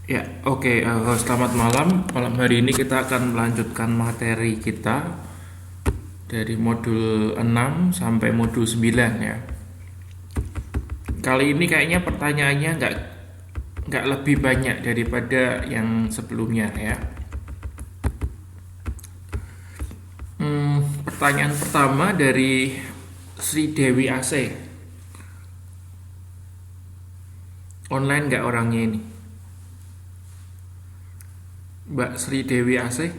Ya, oke. Selamat malam. Malam hari ini kita akan melanjutkan materi kita dari modul 6 sampai modul 9 ya. Kali ini kayaknya pertanyaannya nggak lebih banyak daripada yang sebelumnya ya. Pertanyaan pertama dari Sri Dewi AC. Online nggak orangnya ini? Mbak Sri Dewi AC,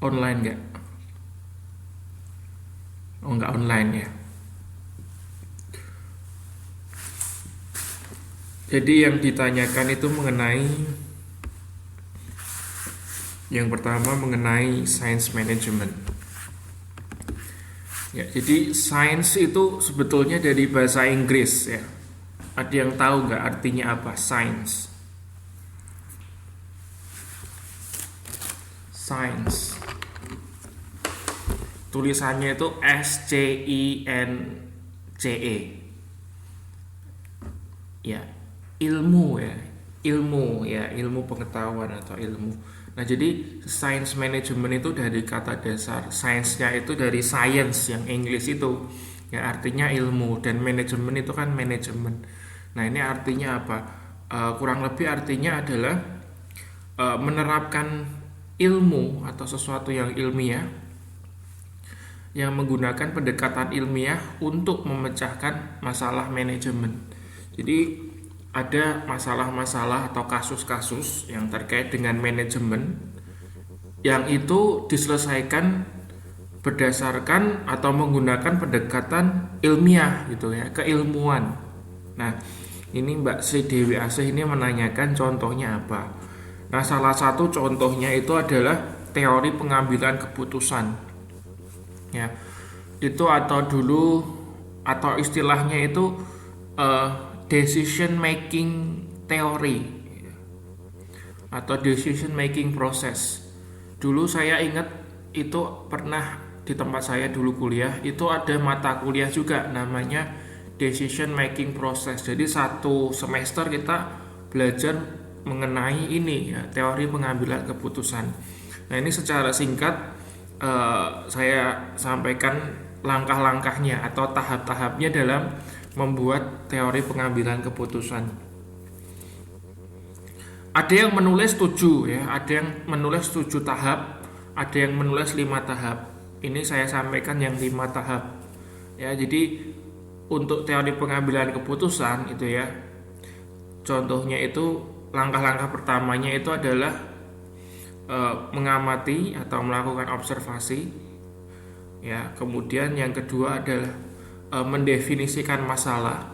online nggak? Oh, nggak online ya. Jadi yang ditanyakan itu mengenai yang pertama mengenai science management. Ya, jadi science itu sebetulnya dari bahasa Inggris ya. Ada yang tahu nggak artinya apa science? Science. Tulisannya itu SCINCE. Ya, ilmu ya. Ilmu ya, ilmu pengetahuan atau ilmu. Nah, jadi science management itu dari kata dasar. Science-nya itu dari science yang English itu. Ya, artinya ilmu dan manajemen itu kan manajemen. Nah, ini artinya apa? Kurang lebih artinya adalah menerapkan ilmu atau sesuatu yang ilmiah yang menggunakan pendekatan ilmiah untuk memecahkan masalah manajemen. Jadi ada masalah-masalah atau kasus-kasus yang terkait dengan manajemen yang itu diselesaikan berdasarkan atau menggunakan pendekatan ilmiah gitu ya, keilmuan. Nah, ini Mbak Sri Dewi Asih ini menanyakan contohnya apa. Nah, salah satu contohnya itu adalah teori pengambilan keputusan. Ya, itu atau istilahnya itu decision making theory atau decision making process. Dulu saya ingat itu pernah di tempat saya dulu kuliah itu ada mata kuliah juga namanya decision making process. Jadi satu semester kita belajar mengenai ini ya, teori pengambilan keputusan. Nah, ini secara singkat saya sampaikan langkah-langkahnya atau tahap-tahapnya dalam membuat teori pengambilan keputusan. Ada yang menulis 7 ya, ada yang menulis 7 tahap, ada yang menulis 5 tahap. Ini saya sampaikan yang 5 tahap. Ya, jadi untuk teori pengambilan keputusan itu ya, contohnya itu langkah-langkah pertamanya itu adalah mengamati atau melakukan observasi. Ya, kemudian yang kedua adalah mendefinisikan masalah.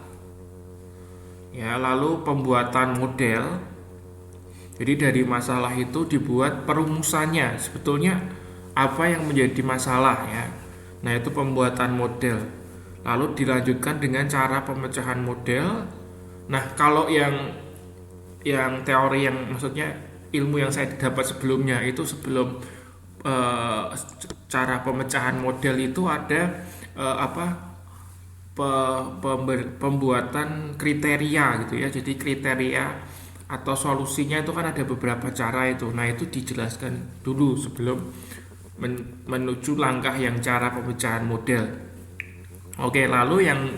Ya, lalu pembuatan model. Jadi dari masalah itu dibuat perumusannya. Sebetulnya apa yang menjadi masalah ya. Nah, itu pembuatan model. Lalu dilanjutkan dengan cara pemecahan model. Nah, kalau yang teori yang maksudnya ilmu yang saya dapat sebelumnya itu sebelum cara pemecahan model itu ada pembuatan kriteria gitu ya. Jadi kriteria atau solusinya itu kan ada beberapa cara itu. Nah, itu dijelaskan dulu sebelum menuju langkah yang cara pemecahan model. Oke, lalu yang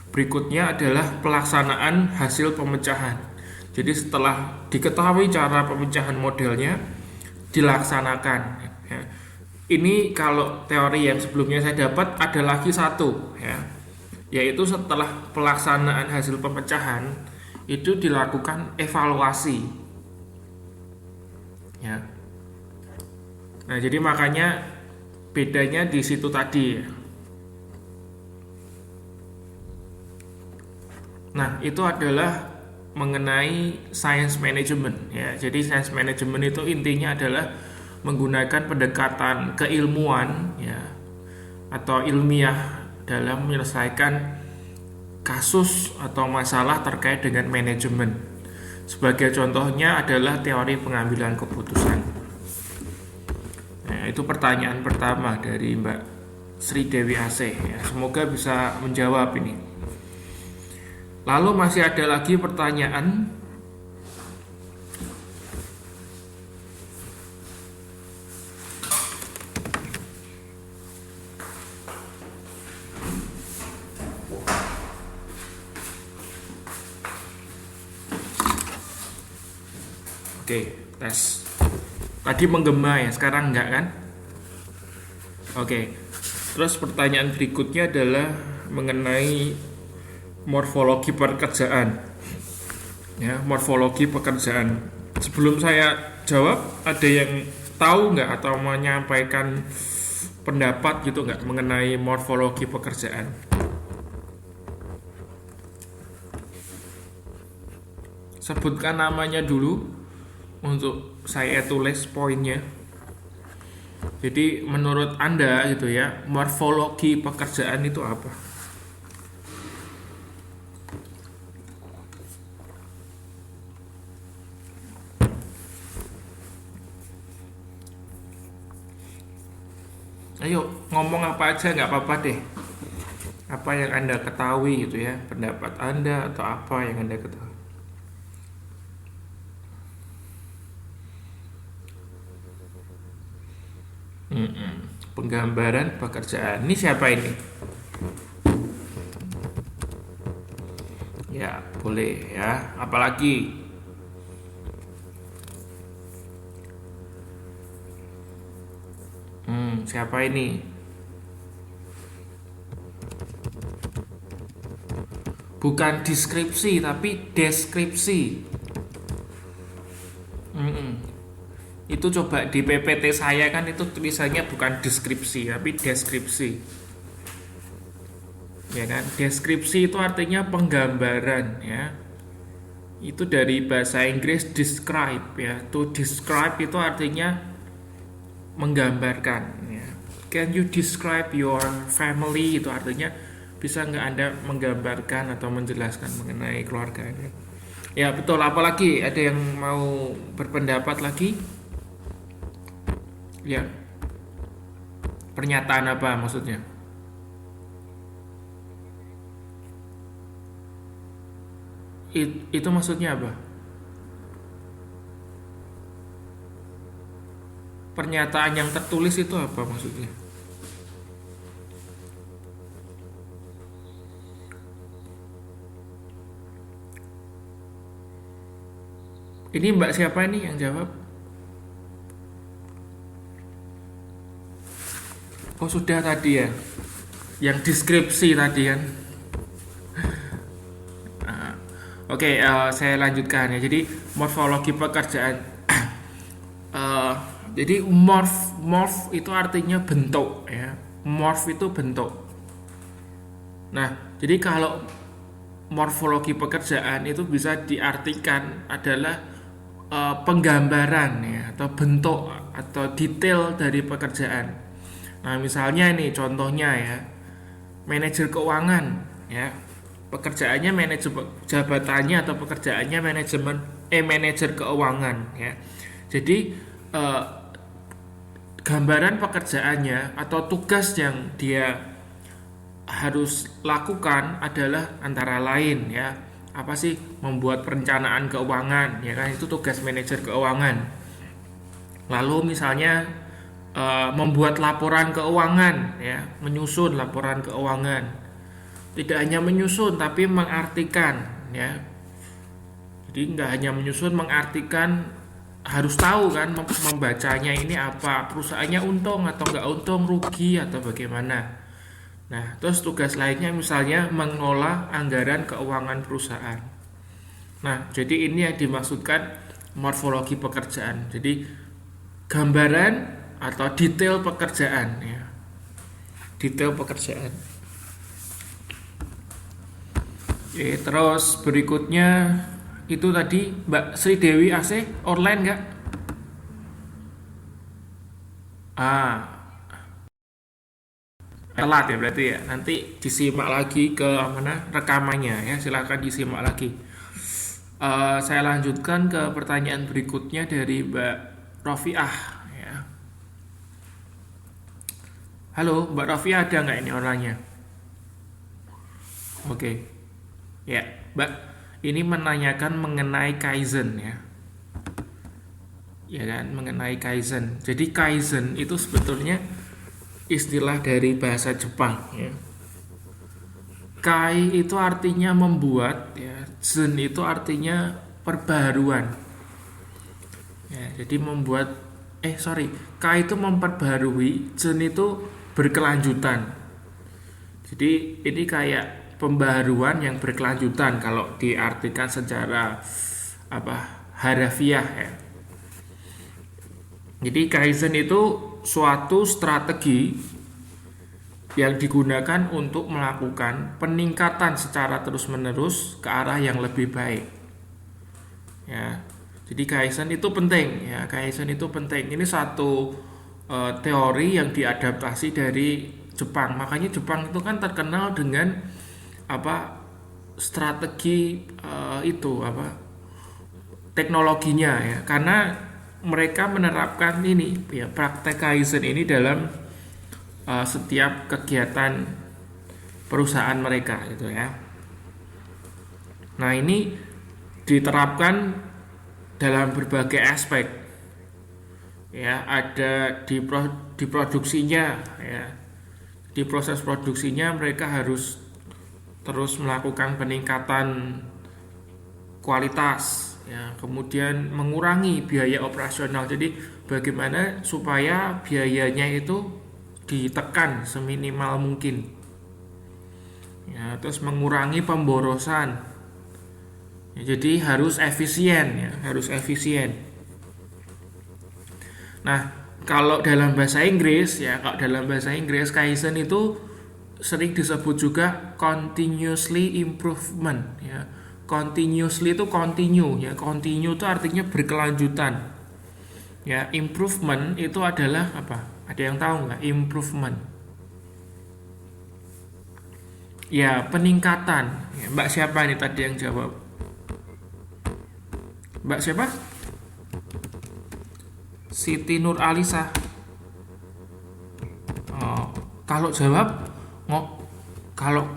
berikutnya adalah pelaksanaan hasil pemecahan. Jadi setelah diketahui cara pemecahan modelnya, dilaksanakan. Ya. Ini kalau teori yang sebelumnya saya dapat ada lagi satu, ya, yaitu setelah pelaksanaan hasil pemecahan itu dilakukan evaluasi. Ya. Nah, jadi makanya bedanya di situ tadi. Ya. Nah, itu adalah mengenai science management ya. Jadi science management itu intinya adalah menggunakan pendekatan keilmuan ya atau ilmiah dalam menyelesaikan kasus atau masalah terkait dengan manajemen. Sebagai contohnya adalah teori pengambilan keputusan. Nah, itu pertanyaan pertama dari Mbak Sri Dewi Asih ya. Semoga bisa menjawab ini. Lalu masih ada lagi pertanyaan Oke, tes. Tadi menggema ya, sekarang enggak kan? Oke. Terus pertanyaan berikutnya adalah mengenai morfologi pekerjaan. Ya, morfologi pekerjaan. Sebelum saya jawab, ada yang tahu nggak atau menyampaikan pendapat gitu nggak mengenai morfologi pekerjaan? Sebutkan namanya dulu untuk saya tulis poinnya. Jadi menurut Anda gitu ya, morfologi pekerjaan itu apa? Ayo ngomong apa aja nggak apa-apa deh. Apa yang Anda ketahui gitu ya, pendapat Anda atau apa yang Anda ketahui. Penggambaran pekerjaan. Ini siapa ini? Ya, boleh ya. Apalagi? Siapa ini? Bukan deskripsi, tapi deskripsi. Itu coba di PPT saya kan itu tulisannya bukan deskripsi, tapi deskripsi. Ya kan? Deskripsi itu artinya penggambaran ya. Itu dari bahasa Inggris describe ya. To describe itu artinya menggambarkan ya. Can you describe your family? Itu artinya bisa nggak Anda menggambarkan atau menjelaskan mengenai keluarga Anda? Ya betul, apalagi ada yang mau berpendapat lagi? Ya, pernyataan apa maksudnya? Itu maksudnya apa? Pernyataan yang tertulis itu apa maksudnya? Ini Mbak siapa ini yang jawab? Oh sudah tadi ya, yang deskripsi tadi kan. Oke, saya lanjutkan ya. Jadi morfologi pekerjaan. Jadi morph itu artinya bentuk ya. Morph itu bentuk. Nah, jadi kalau morfologi pekerjaan itu bisa diartikan adalah penggambaran ya, atau bentuk atau detail dari pekerjaan. Nah, misalnya ini contohnya ya, manajer keuangan ya, pekerjaannya manajer, jabatannya atau pekerjaannya manajer keuangan ya. Jadi gambaran pekerjaannya atau tugas yang dia harus lakukan adalah antara lain ya, apa sih, membuat perencanaan keuangan ya kan, itu tugas manajer keuangan. Lalu misalnya membuat laporan keuangan ya, menyusun laporan keuangan. Tidak hanya menyusun tapi mengartikan ya. Jadi nggak hanya menyusun, mengartikan, harus tahu kan membacanya ini apa, perusahaannya untung atau nggak untung, rugi atau bagaimana. Nah, terus tugas lainnya misalnya mengelola anggaran keuangan perusahaan. Nah, jadi ini yang dimaksudkan morfologi pekerjaan. Jadi gambaran atau detail pekerjaan ya. Detail pekerjaan. Oke, terus berikutnya itu tadi Mbak Sri Dewi AC online nggak? Telat ya berarti ya. Nanti disimak lagi ke mana rekamannya ya. Silakan disimak lagi. Saya lanjutkan ke pertanyaan berikutnya dari Mbak Rofiah ya. Halo Mbak Rofiah, ada nggak ini orangnya? Oke. Ya Mbak, ini menanyakan mengenai Kaizen ya. Ya kan, mengenai Kaizen. Jadi Kaizen itu sebetulnya istilah dari bahasa Jepang ya. Kai itu artinya membuat ya, zen itu artinya perbaharuan. Ya, jadi K itu memperbarui, zen itu berkelanjutan. Jadi ini kayak pembaharuan yang berkelanjutan kalau diartikan secara harafiah ya. Jadi kaizen itu suatu strategi yang digunakan untuk melakukan peningkatan secara terus-menerus ke arah yang lebih baik. Ya. Jadi kaizen itu penting ya, kaizen itu penting. Ini satu teori yang diadaptasi dari Jepang. Makanya Jepang itu kan terkenal dengan strategi teknologinya ya. Karena mereka menerapkan ini ya, praktek kaizen ini dalam setiap kegiatan perusahaan mereka gitu ya. Nah, ini diterapkan dalam berbagai aspek ya, ada di produksinya ya, di proses produksinya mereka harus terus melakukan peningkatan kualitas ya, kemudian mengurangi biaya operasional. Jadi bagaimana supaya biayanya itu ditekan seminimal mungkin ya, terus mengurangi pemborosan ya, jadi harus efisien ya, harus efisien. Nah, kalau dalam bahasa Inggris kaizen itu sering disebut juga continuously improvement ya. Continuously itu continue ya, continue itu artinya berkelanjutan ya. Improvement itu adalah apa? Ada yang tahu nggak improvement? Ya, peningkatan ya. Mbak siapa nih tadi yang jawab? Mbak siapa? Siti Nur Alisa. Oh, kalau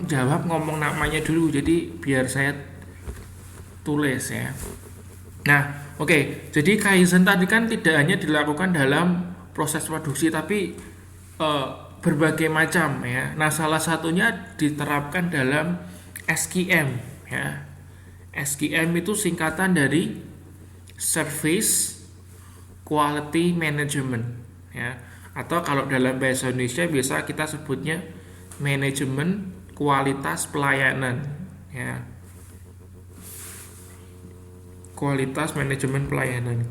jawab ngomong namanya dulu, jadi biar saya tulis ya. Nah, oke. Jadi kaizen tadi kan tidak hanya dilakukan dalam proses produksi, tapi berbagai macam ya. Nah, salah satunya diterapkan dalam SQM ya. SQM itu singkatan dari Service Quality Management ya, atau kalau dalam bahasa Indonesia biasa kita sebutnya manajemen kualitas pelayanan ya. Kualitas manajemen pelayanan.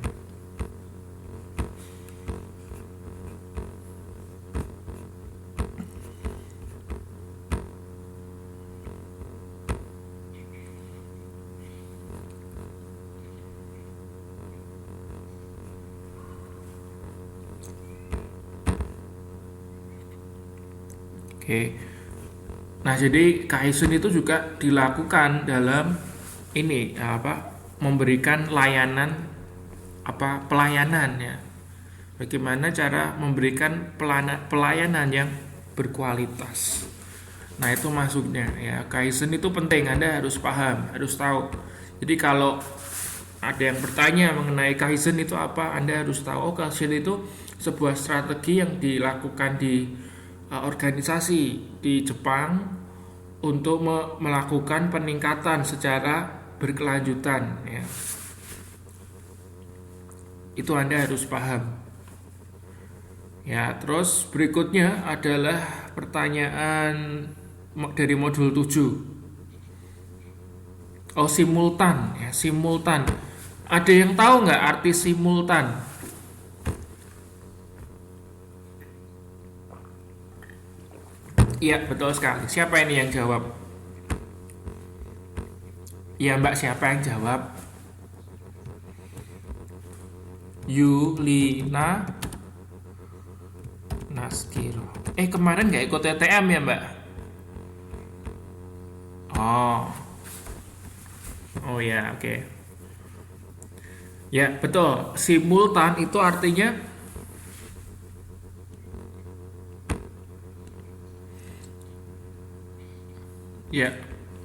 Oke. Nah, jadi kaizen itu juga dilakukan dalam ini memberikan pelayanan ya. Bagaimana cara memberikan pelayanan yang berkualitas. Nah, itu masuknya ya. Kaizen itu penting, Anda harus paham, harus tahu. Jadi kalau ada yang bertanya mengenai kaizen itu apa, Anda harus tahu kaizen itu sebuah strategi yang dilakukan di organisasi di Jepang untuk melakukan peningkatan secara berkelanjutan ya. Itu Anda harus paham. Ya, terus berikutnya adalah pertanyaan dari modul 7. Oh, simultan ya, simultan. Ada yang tahu nggak arti simultan? Iya, betul sekali. Siapa ini yang jawab? Iya, Mbak, siapa yang jawab? Yulina Naskiro. Kemarin nggak ikut TTM ya, Mbak? Oh ya, oke. Ya, betul. Simultan itu artinya ya,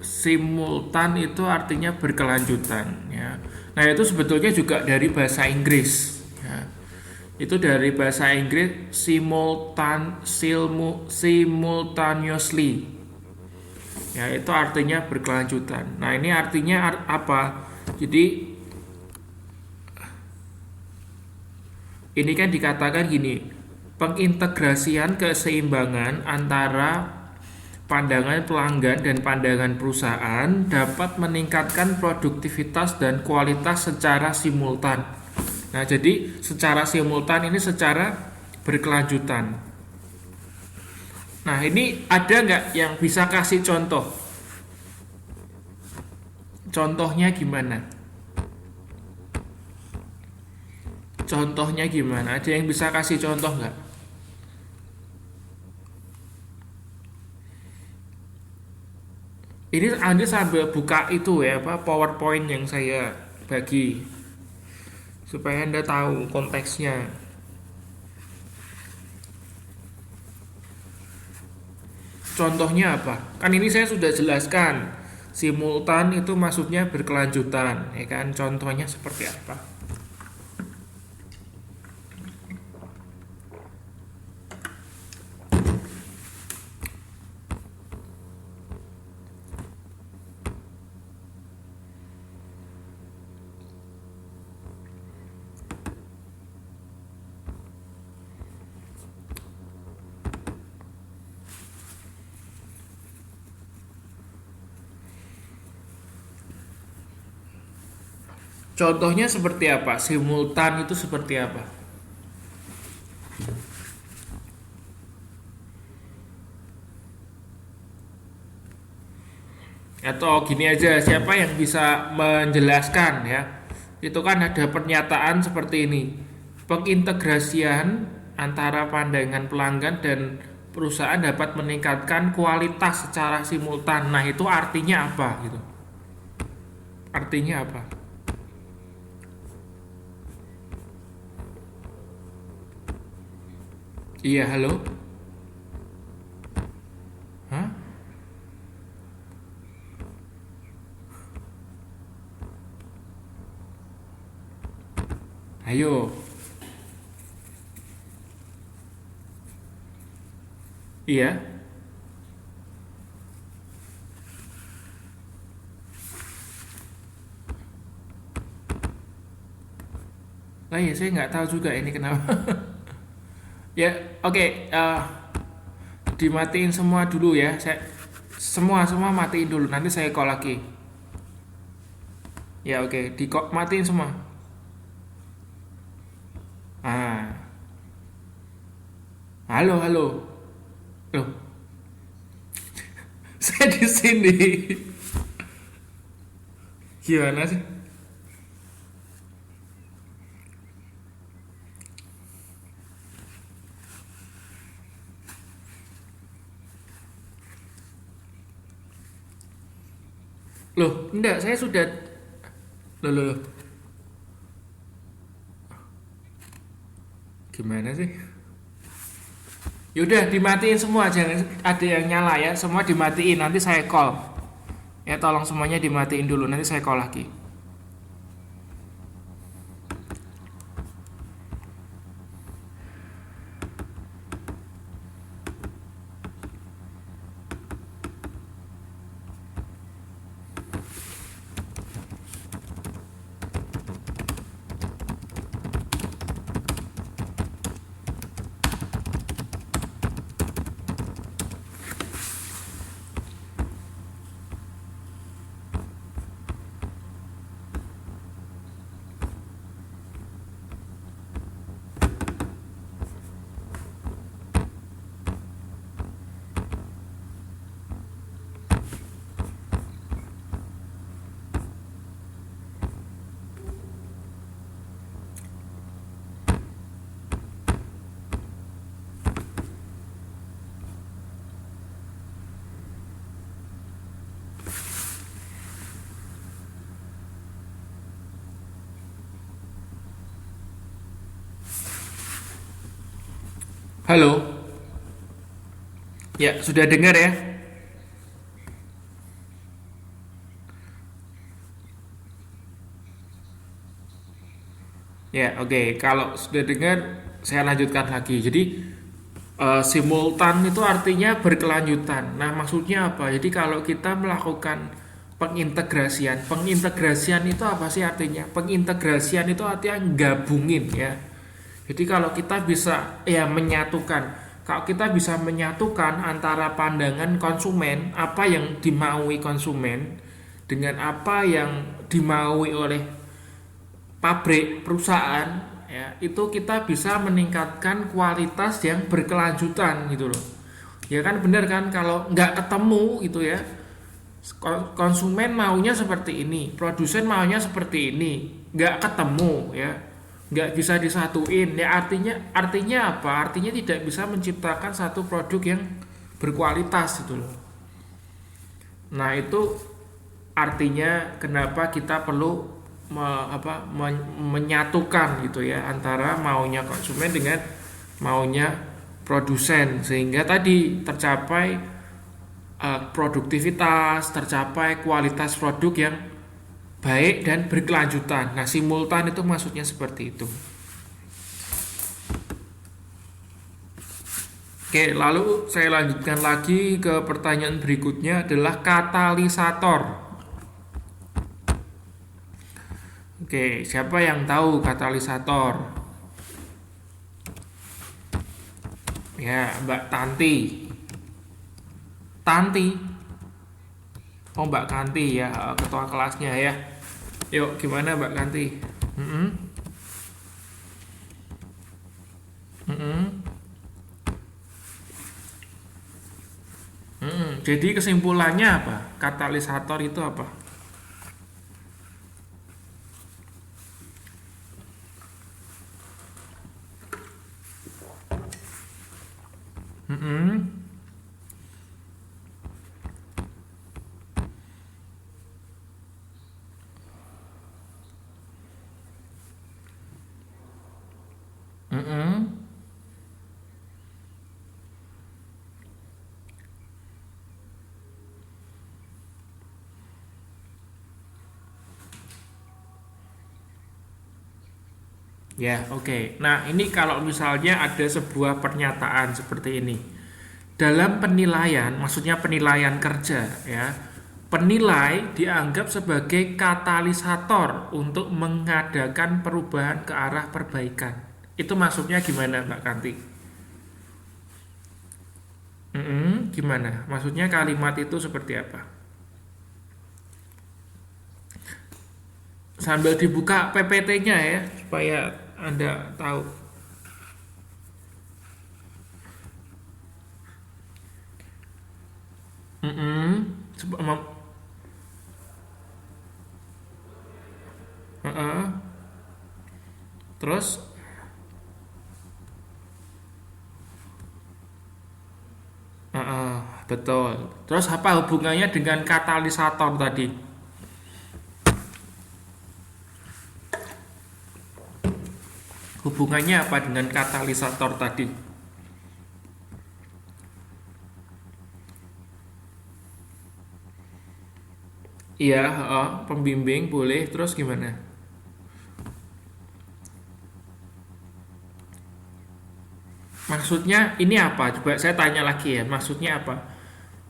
simultan itu artinya berkelanjutan ya. Nah, itu sebetulnya juga dari bahasa Inggris ya. Itu dari bahasa Inggris simultaneously. Ya, itu artinya berkelanjutan. Nah, ini artinya apa? Jadi Ini kan dikatakan gini, pengintegrasian keseimbangan antara pandangan pelanggan dan pandangan perusahaan dapat meningkatkan produktivitas dan kualitas secara simultan. Nah, jadi secara simultan ini secara berkelanjutan. Nah, ini ada nggak yang bisa kasih contoh? Contohnya gimana? Contohnya gimana? Ada yang bisa kasih contoh nggak? Ini Anda sambil buka itu ya, apa PowerPoint yang saya bagi supaya Anda tahu konteksnya. Contohnya apa? Kan ini saya sudah jelaskan. Simultan itu maksudnya berkelanjutan, ya kan? Contohnya seperti apa? Contohnya seperti apa? Simultan itu seperti apa? Atau gini aja, siapa yang bisa menjelaskan ya? Itu kan ada pernyataan seperti ini. Pengintegrasian antara pandangan pelanggan dan perusahaan dapat meningkatkan kualitas secara simultan. Nah, itu artinya apa gitu? Artinya apa? Iya, halo? Hah? Ayo. Iya. Lah ya, saya nggak tahu juga ini kenapa. Ya, oke. Dimatiin semua dulu ya. Semua matiin dulu. Nanti saya call lagi. Ya, oke. Matiin semua. Ah, halo, halo. Loh, saya di sini. Gimana sih? Loh, enggak, saya sudah. Loh. Gimana sih? Yaudah dimatiin semua, jangan ada yang nyala ya. Semua dimatiin, nanti saya call. Ya tolong semuanya dimatiin dulu, nanti saya call lagi. Halo. Ya, sudah dengar ya? Ya, oke. Kalau sudah dengar, saya lanjutkan lagi. Jadi simultan itu artinya berkelanjutan. Nah, maksudnya apa? Jadi kalau kita melakukan pengintegrasian itu apa sih artinya? Pengintegrasian itu artinya gabungin ya. Jadi kalau kita bisa ya menyatukan, kalau kita bisa menyatukan antara pandangan konsumen, apa yang dimaui konsumen dengan apa yang dimaui oleh pabrik perusahaan, ya itu kita bisa meningkatkan kualitas yang berkelanjutan gitu loh. Ya kan benar kan, kalau nggak ketemu gitu ya, konsumen maunya seperti ini, produsen maunya seperti ini, nggak ketemu ya, nggak bisa disatuin ya, artinya apa, artinya tidak bisa menciptakan satu produk yang berkualitas gitu loh. Nah itu artinya kenapa kita perlu menyatukan gitu ya antara maunya konsumen dengan maunya produsen, sehingga tadi tercapai produktivitas, tercapai kualitas produk yang baik dan berkelanjutan. Nah, simultan itu maksudnya seperti itu. Oke, lalu saya lanjutkan lagi ke pertanyaan berikutnya adalah katalisator. Oke, siapa yang tahu katalisator? Ya, Mbak Tanti. Oh, Mbak Kanti ya, ketua kelasnya ya. Yuk, gimana Mbak Kanti? Mm-mm. Mm-mm. Jadi kesimpulannya apa? Katalisator itu apa? Mm-mm. Mm-mm. Ya, oke. Nah, ini kalau misalnya ada sebuah pernyataan seperti ini. Dalam penilaian, maksudnya penilaian kerja ya. Penilai dianggap sebagai katalisator untuk mengadakan perubahan ke arah perbaikan. Itu maksudnya gimana, Mbak Kanti? Gimana? Maksudnya kalimat itu seperti apa? Sambil dibuka PPT-nya ya, supaya Anda tahu. Sep- mem- Heeh. Terus, heeh, betul. Terus apa hubungannya dengan katalisator tadi? Hubungannya apa dengan katalisator tadi? Iya, heeh, pembimbing boleh. Terus gimana? Maksudnya ini apa? Coba saya tanya lagi ya. Maksudnya apa?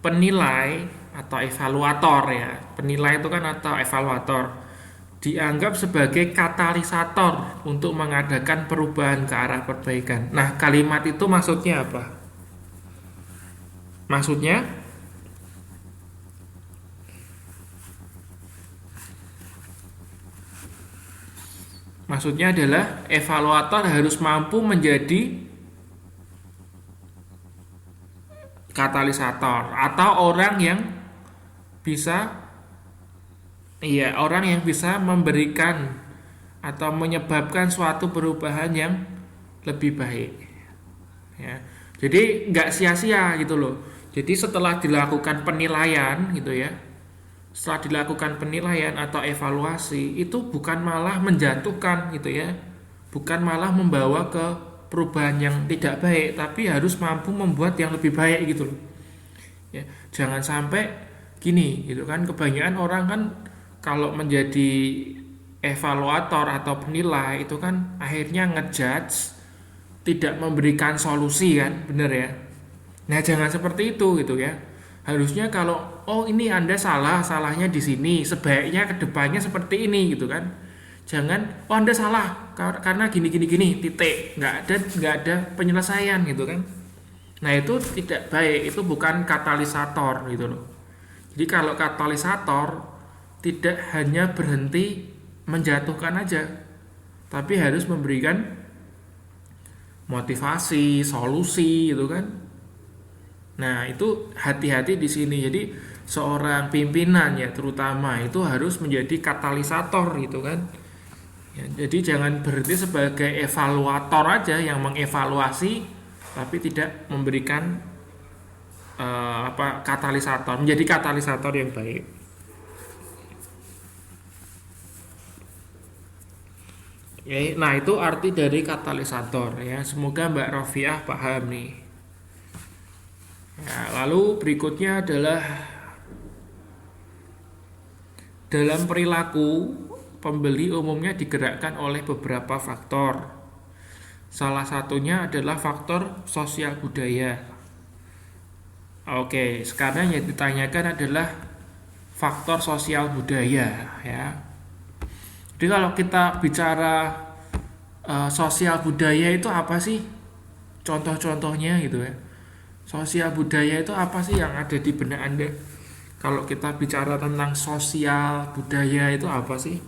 Penilai atau evaluator ya. Penilai itu kan atau evaluator dianggap sebagai katalisator untuk mengadakan perubahan ke arah perbaikan. Nah, kalimat itu maksudnya apa? Maksudnya maksudnya adalah evaluator harus mampu menjadi katalisator atau orang yang bisa, iya, orang yang bisa memberikan atau menyebabkan suatu perubahan yang lebih baik ya. Jadi nggak sia-sia gitu loh. Jadi setelah dilakukan penilaian gitu ya, setelah dilakukan penilaian atau evaluasi itu bukan malah menjatuhkan gitu ya, bukan malah membawa ke perubahan yang tidak baik, tapi harus mampu membuat yang lebih baik gitu loh ya. Jangan sampai gini gitu kan, kebanyakan orang kan kalau menjadi evaluator atau penilai itu kan akhirnya ngejudge, tidak memberikan solusi kan, bener ya. Nah, jangan seperti itu gitu ya. Harusnya kalau oh ini Anda salah, salahnya di sini, sebaiknya kedepannya seperti ini gitu kan. Jangan, oh Anda salah karena gini gini gini, titik. Nggak ada penyelesaian gitu kan. Nah, itu tidak baik, itu bukan katalisator gitu loh. Jadi kalau katalisator tidak hanya berhenti menjatuhkan aja, tapi harus memberikan motivasi, solusi gitu kan. Nah, itu hati-hati di sini. Jadi seorang pimpinan ya terutama itu harus menjadi katalisator gitu kan. Ya, jadi jangan berhenti sebagai evaluator aja yang mengevaluasi tapi tidak memberikan katalisator, menjadi katalisator yang baik. Ya, nah itu arti dari katalisator ya. Semoga Mbak Rofiah paham nih. Ya, lalu berikutnya adalah dalam perilaku pembeli umumnya digerakkan oleh beberapa faktor. Salah satunya adalah faktor sosial budaya. Oke, sekarang yang ditanyakan adalah faktor sosial budaya ya. Jadi kalau kita bicara sosial budaya itu apa sih? Contoh-contohnya gitu ya. Sosial budaya itu apa sih yang ada di benak Anda? Kalau kita bicara tentang sosial budaya itu apa sih?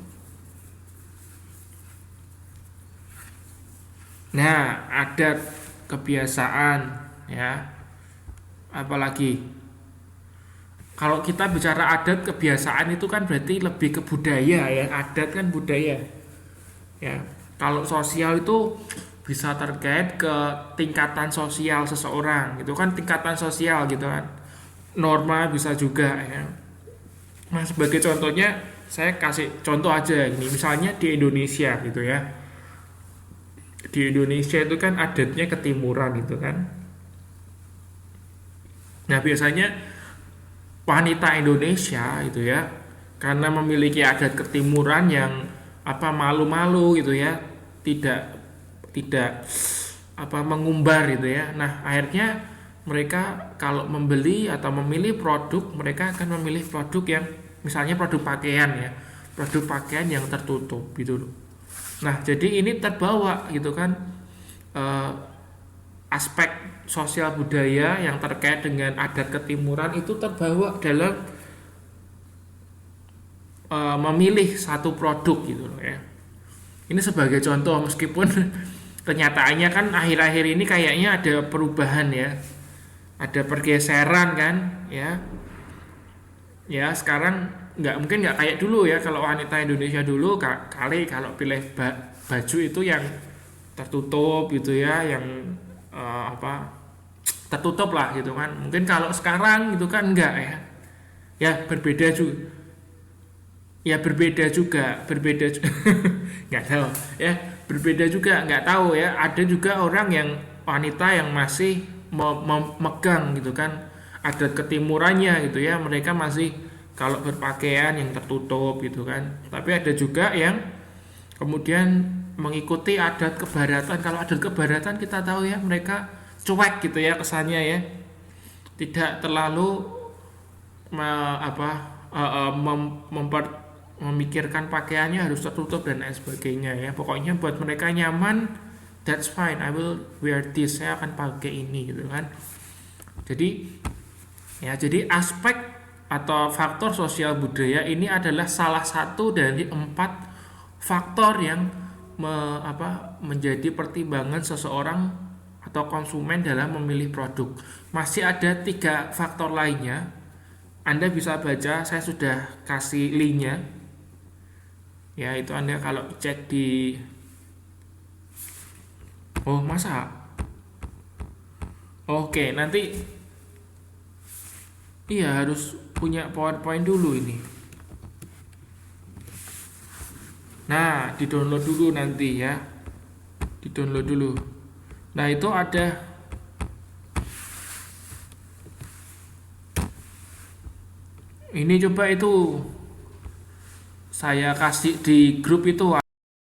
Nah, adat, kebiasaan ya. Apalagi kalau kita bicara adat kebiasaan itu kan berarti lebih ke budaya ya. Adat kan budaya. Ya. Kalau sosial itu bisa terkait ke tingkatan sosial seseorang, gitu kan, tingkatan sosial gitu kan. Norma bisa juga ya. Nah, sebagai contohnya saya kasih contoh aja ini, misalnya di Indonesia gitu ya. Di Indonesia itu kan adatnya ketimuran gitu kan. Nah, biasanya wanita Indonesia itu ya, karena memiliki adat ketimuran yang malu-malu gitu ya, tidak mengumbar gitu ya. Nah, akhirnya mereka kalau membeli atau memilih produk, mereka akan memilih produk yang misalnya produk pakaian ya, produk pakaian yang tertutup gitu loh. Nah, jadi ini terbawa gitu kan, aspek sosial budaya yang terkait dengan adat ketimuran itu terbawa dalam memilih satu produk gitu loh ya. Ini sebagai contoh, meskipun kenyataannya kan akhir-akhir ini kayaknya ada perubahan ya, ada pergeseran kan ya. Ya sekarang nggak kayak dulu ya. Kalau wanita Indonesia dulu kali kalau pilih baju itu yang tertutup gitu ya, yang tertutup lah gitu kan. Mungkin kalau sekarang gitu kan enggak ya. Ya berbeda juga. Berbeda nggak tahu ya, berbeda juga nggak tahu ya. Ada juga orang yang wanita yang masih memegang gitu kan adat ketimurannya gitu ya, mereka masih kalau berpakaian yang tertutup gitu kan. Tapi ada juga yang kemudian mengikuti adat kebaratan. Kalau adat kebaratan kita tahu ya, mereka cuek gitu ya kesannya ya, tidak terlalu memikirkan pakaiannya harus tertutup dan lain sebagainya ya. Pokoknya buat mereka nyaman, that's fine, I will wear this, saya akan pakai ini gitu kan. Jadi aspek atau faktor sosial budaya ini adalah salah satu dari 4 faktor yang menjadi pertimbangan seseorang atau konsumen dalam memilih produk. Masih ada 3 faktor lainnya. Anda bisa baca, saya sudah kasih linknya ya. Itu Anda kalau cek di masa oke, nanti iya harus punya PowerPoint dulu ini. Nah, di-download dulu nanti ya. Di-download dulu. Nah, itu ada ini, coba itu saya kasih di grup itu.